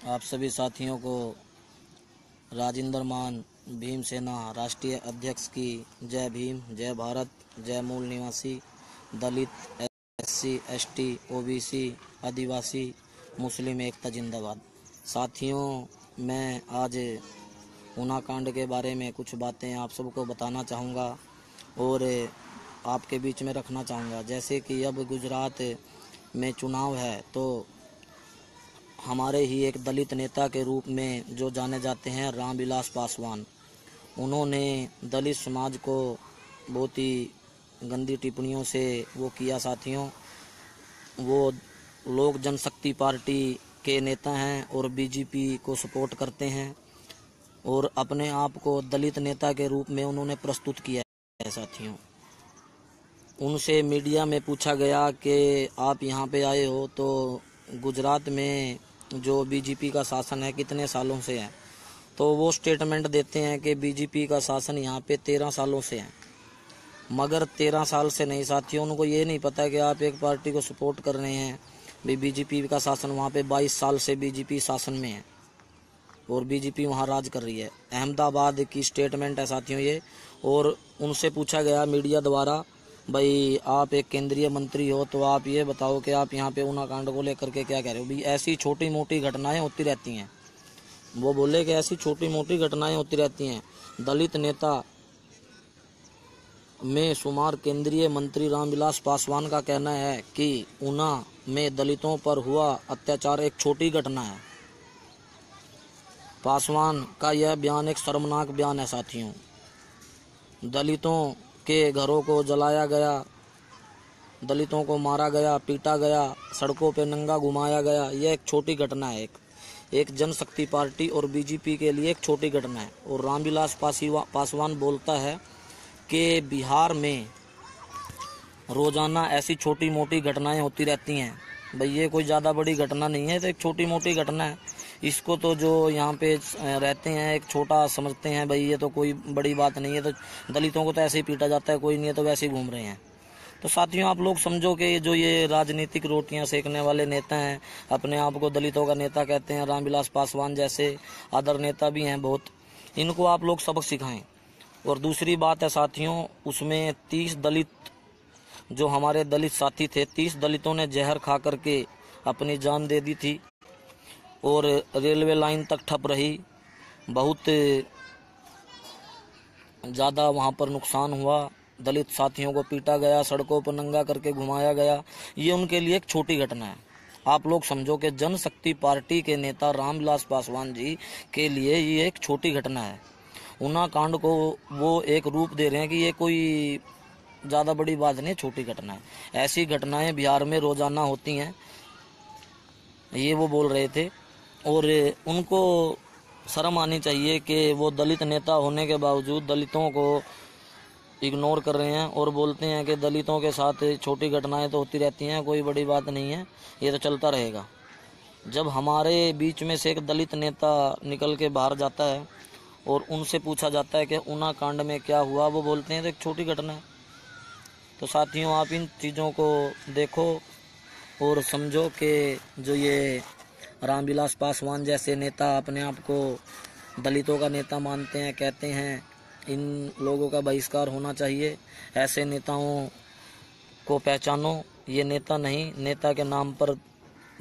आप सभी साथियों को राजेंद्र मान भीमसेना राष्ट्रीय अध्यक्ष की जय भीम, जय भारत, जय मूल निवासी, दलित, एससी, एसटी, ओबीसी, आदिवासी, मुस्लिम एकता जिंदाबाद। साथियों, मैं आज ऊना कांड के बारे में कुछ बातें आप सबको बताना चाहूँगा और आपके बीच में रखना चाहूँगा। जैसे कि अब गुजरात में चुनाव है, तो हमारे ही एक दलित नेता के रूप में जो जाने जाते हैं रामविलास पासवान, उन्होंने दलित समाज को बहुत ही गंदी टिप्पणियों से वो किया। साथियों, वो लोक जनशक्ति पार्टी के नेता हैं और बीजेपी को सपोर्ट करते हैं और अपने आप को दलित नेता के रूप में उन्होंने प्रस्तुत किया है। साथियों, उनसे मीडिया में पूछा गया कि आप यहाँ पे आए हो तो गुजरात में जो बीजेपी का शासन है कितने सालों से है, तो वो स्टेटमेंट देते हैं कि बीजेपी का शासन यहाँ पे 13 सालों से है। मगर 13 साल से नहीं साथियों, उनको ये नहीं पता कि आप एक पार्टी को सपोर्ट कर रहे हैं। बीजेपी का शासन वहाँ पे 22 साल से बीजेपी शासन में है और बीजेपी वहाँ राज कर रही है। अहमदाबाद की स्टेटमेंट है साथियों ये। और उनसे पूछा गया मीडिया द्वारा, भाई आप एक केंद्रीय मंत्री हो तो आप ये बताओ कि आप यहाँ पे ऊना कांड को लेकर के क्या कह रहे हो। भाई ऐसी छोटी मोटी घटनाएं होती रहती हैं। वो बोले कि ऐसी छोटी मोटी घटनाएं होती रहती हैं। दलित नेता में शुमार केंद्रीय मंत्री रामविलास पासवान का कहना है कि ऊना में दलितों पर हुआ अत्याचार एक छोटी घटना है। पासवान का यह बयान एक शर्मनाक बयान है साथियों। दलितों के घरों को जलाया गया, दलितों को मारा गया, पीटा गया, सड़कों पे नंगा घुमाया गया, यह एक छोटी घटना है। एक जनशक्ति पार्टी और बीजेपी के लिए एक छोटी घटना है। और रामविलास पासवान बोलता है कि बिहार में रोजाना ऐसी छोटी मोटी घटनाएं होती रहती हैं। भाई ये कोई ज़्यादा बड़ी घटना नहीं है, तो एक छोटी मोटी घटना है। इसको तो जो यहाँ पे रहते हैं एक छोटा समझते हैं, भाई ये तो कोई बड़ी बात नहीं है, तो दलितों को तो ऐसे ही पीटा जाता है, कोई नहीं है तो वैसे ही घूम रहे हैं। तो साथियों, आप लोग समझो कि जो ये राजनीतिक रोटियां सेकने वाले नेता हैं, अपने आप को दलितों का नेता कहते हैं, रामविलास पासवान जैसे अदर नेता भी हैं बहुत, इनको आप लोग सबक सिखाएं। और दूसरी बात है साथियों, उसमें 30 दलित जो हमारे दलित साथी थे, 30 दलितों ने जहर खा करके अपनी जान दे दी थी और रेलवे लाइन तक ठप रही। बहुत ज़्यादा वहाँ पर नुकसान हुआ, दलित साथियों को पीटा गया, सड़कों पर नंगा करके घुमाया गया। ये उनके लिए एक छोटी घटना है। आप लोग समझो कि जनशक्ति पार्टी के नेता रामविलास पासवान जी के लिए ये एक छोटी घटना है। ऊना कांड को वो एक रूप दे रहे हैं कि ये कोई ज़्यादा बड़ी बात नहीं, छोटी घटना है। ऐसी घटनाएं बिहार में रोजाना होती हैं, ये वो बोल रहे थे। और उनको शर्म आनी चाहिए कि वो दलित नेता होने के बावजूद दलितों को इग्नोर कर रहे हैं और बोलते हैं कि दलितों के साथ छोटी घटनाएं तो होती रहती हैं, कोई बड़ी बात नहीं है, ये तो चलता रहेगा। जब हमारे बीच में से एक दलित नेता निकल के बाहर जाता है और उनसे पूछा जाता है कि ऊना कांड में क्या हुआ, वो बोलते हैं तो एक छोटी घटना है। तो साथियों, आप इन चीज़ों को देखो और समझो कि जो ये रामविलास पासवान जैसे नेता अपने आप को दलितों का नेता मानते हैं, कहते हैं, इन लोगों का बहिष्कार होना चाहिए। ऐसे नेताओं को पहचानो, ये नेता नहीं, नेता के नाम पर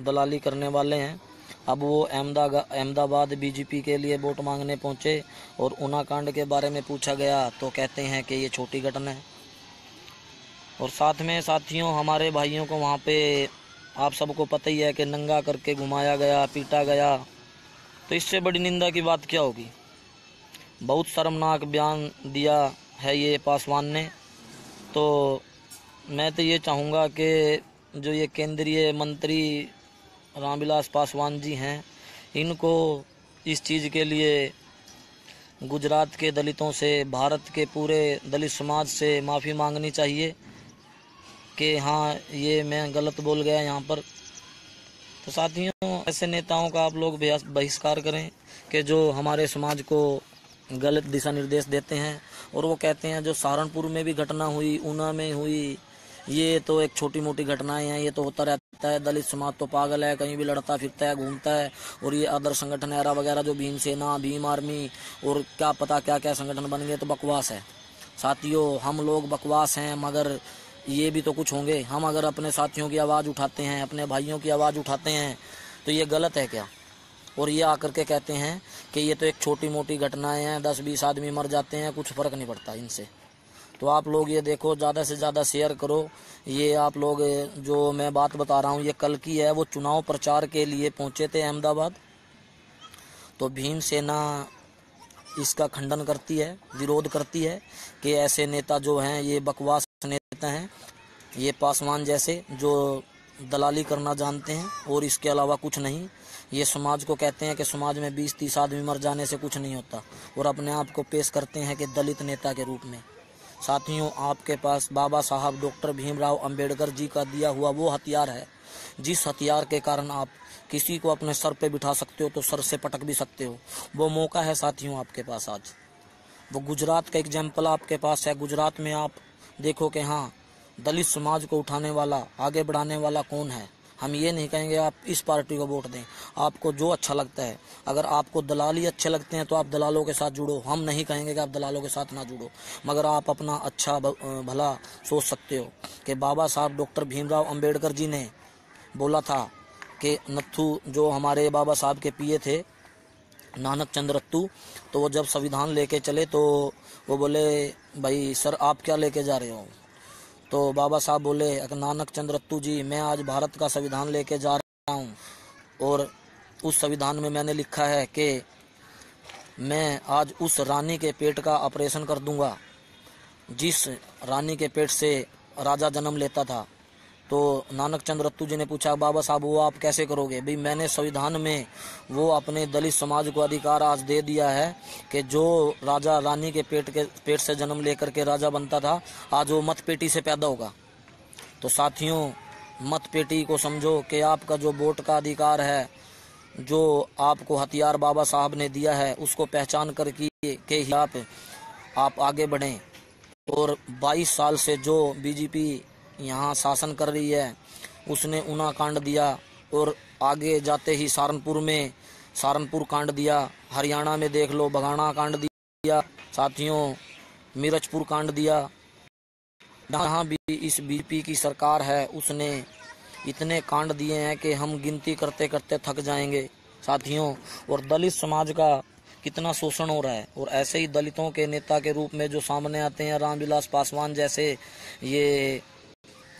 दलाली करने वाले हैं। अब वो अहमदाबाद बीजेपी के लिए वोट मांगने पहुंचे और ऊना कांड के बारे में पूछा गया तो कहते हैं कि ये छोटी घटना है। और साथ में साथियों, हमारे भाइयों को वहाँ पे आप सबको पता ही है कि नंगा करके घुमाया गया, पीटा गया, तो इससे बड़ी निंदा की बात क्या होगी। बहुत शर्मनाक बयान दिया है ये पासवान ने। तो मैं तो ये चाहूँगा कि जो ये केंद्रीय मंत्री रामविलास पासवान जी हैं, इनको इस चीज़ के लिए गुजरात के दलितों से, भारत के पूरे दलित समाज से माफ़ी मांगनी चाहिए कि हाँ, ये मैं गलत बोल गया यहाँ पर। तो साथियों, ऐसे नेताओं का आप लोग बहिष्कार करें कि जो हमारे समाज को गलत दिशा निर्देश देते हैं। और वो कहते हैं जो सहारनपुर में भी घटना हुई, ऊना में हुई, ये तो एक छोटी मोटी घटनाएं हैं, ये तो होता रहता फिरता है, दलित समाज तो पागल है, कहीं भी लड़ता फिरता है, घूमता है। और ये अदर संगठन एरा वगैरह जो भीमसेना, भीम आर्मी और क्या पता क्या क्या संगठन बन गए, तो बकवास है साथियों। हम लोग बकवास हैं, मगर ये भी तो कुछ होंगे। हम अगर अपने साथियों की आवाज़ उठाते हैं, अपने भाइयों की आवाज़ उठाते हैं, तो ये गलत है क्या? और ये आकर के कहते हैं कि ये तो एक छोटी मोटी घटनाएं हैं, 10-20 आदमी मर जाते हैं, कुछ फ़र्क नहीं पड़ता इनसे। तो आप लोग ये देखो, ज़्यादा से ज़्यादा शेयर करो। ये आप लोग जो मैं बात बता रहा हूँ ये कल की है। वो चुनाव प्रचार के लिए पहुँचे थे अहमदाबाद, तो भीमसेना इसका खंडन करती है, विरोध करती है कि ऐसे नेता जो हैं ये बकवास नेता हैं, ये पासवान जैसे जो दलाली करना जानते हैं और इसके अलावा कुछ नहीं। ये समाज को कहते हैं कि समाज में 20-30 आदमी मर जाने से कुछ नहीं होता, और अपने आप को पेश करते हैं कि दलित नेता के रूप में। साथियों, आपके पास बाबा साहब डॉक्टर भीमराव अंबेडकर जी का दिया हुआ वो हथियार है, जिस हथियार के कारण आप किसी को अपने सर पे बिठा सकते हो तो सर से पटक भी सकते हो। वो मौका है साथियों आपके पास आज। वो गुजरात का एग्जाम्पल आपके पास है। गुजरात में आप देखो कि हाँ, दलित समाज को उठाने वाला, आगे बढ़ाने वाला कौन है। हम ये नहीं कहेंगे आप इस पार्टी को वोट दें, आपको जो अच्छा लगता है। अगर आपको दलाली अच्छे लगते हैं तो आप दलालों के साथ जुड़ो, हम नहीं कहेंगे कि आप दलालों के साथ ना जुड़ो, मगर आप अपना अच्छा भला सोच सकते हो कि बाबा साहब डॉक्टर भीमराव अंबेडकर जी ने बोला था कि नत्थू, जो हमारे बाबा साहब के पीए थे नानक चंद्र रत्तू, तो वो जब संविधान लेके चले तो वो बोले, भाई सर आप क्या लेके जा रहे हो? तो बाबा साहब बोले, नानक चंद्र रत्तू जी, मैं आज भारत का संविधान लेके जा रहा हूँ, और उस संविधान में मैंने लिखा है कि मैं आज उस रानी के पेट का ऑपरेशन कर दूंगा जिस रानी के पेट से राजा जन्म लेता था। तो नानक चंद्र रत्तू जी ने पूछा, बाबा साहब वो आप कैसे करोगे? भाई मैंने संविधान में वो अपने दलित समाज को अधिकार आज दे दिया है कि जो राजा रानी के पेट से जन्म लेकर के राजा बनता था, आज वो मतपेटी से पैदा होगा। तो साथियों, मतपेटी को समझो कि आपका जो वोट का अधिकार है, जो आपको हथियार बाबा साहब ने दिया है, उसको पहचान करके ही आप आगे बढ़ें। और 22 साल से जो बीजेपी यहाँ शासन कर रही है, उसने ऊना कांड दिया, और आगे जाते ही सहारनपुर कांड दिया, हरियाणा में देख लो बघाना कांड दिया साथियों, मिर्चपुर कांड दिया। जहाँ भी इस बीजेपी की सरकार है उसने इतने कांड दिए हैं कि हम गिनती करते करते थक जाएंगे साथियों। और दलित समाज का कितना शोषण हो रहा है। और ऐसे ही दलितों के नेता के रूप में जो सामने आते हैं, रामविलास पासवान जैसे ये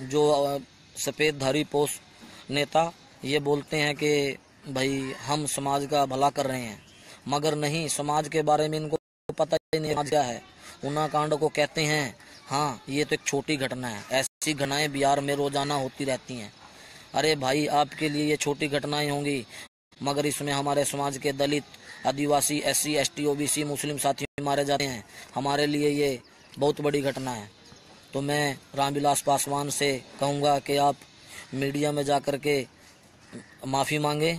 जो सफ़ेद धारी पोष नेता, ये बोलते हैं कि भाई हम समाज का भला कर रहे हैं, मगर नहीं, समाज के बारे में इनको पता ही नहीं क्या है। ऊना कांड को कहते हैं हाँ ये तो एक छोटी घटना है, ऐसी घटनाएं बिहार में रोजाना होती रहती हैं। अरे भाई, आपके लिए ये छोटी घटनाएं होंगी, मगर इसमें हमारे समाज के दलित, आदिवासी, SC ST OBC मुस्लिम साथी मारे जाते हैं। हमारे लिए ये बहुत बड़ी घटना है। तो मैं रामविलास पासवान से कहूँगा कि आप मीडिया में जाकर के माफ़ी मांगे,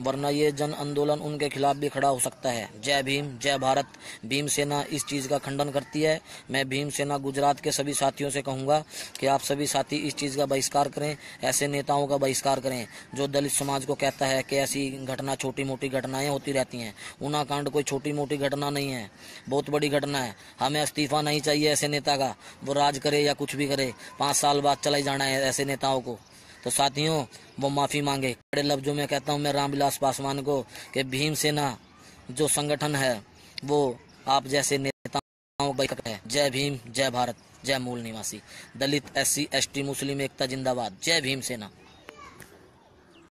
वरना ये जन आंदोलन उनके खिलाफ भी खड़ा हो सकता है। जय भीम, जय भारत। भीमसेना इस चीज़ का खंडन करती है। मैं भीमसेना गुजरात के सभी साथियों से कहूँगा कि आप सभी साथी इस चीज़ का बहिष्कार करें, ऐसे नेताओं का बहिष्कार करें जो दलित समाज को कहता है कि ऐसी घटना, छोटी मोटी घटनाएं होती रहती हैं। ऊना कांड कोई छोटी मोटी घटना नहीं है, बहुत बड़ी घटना है। हमें इस्तीफा नहीं चाहिए ऐसे नेता का, वो राज करे या कुछ भी करे, 5 साल बाद चला ही जाना है ऐसे नेताओं को। तो साथियों, वो माफ़ी मांगे। बड़े लफ्जों में कहता हूँ मैं रामविलास पासवान को कि भीमसेना जो संगठन है वो आप जैसे नेताओं का है। जय भीम, जय भारत, जय मूल निवासी। दलित, SC ST मुस्लिम एकता जिंदाबाद। जय भीमसेना।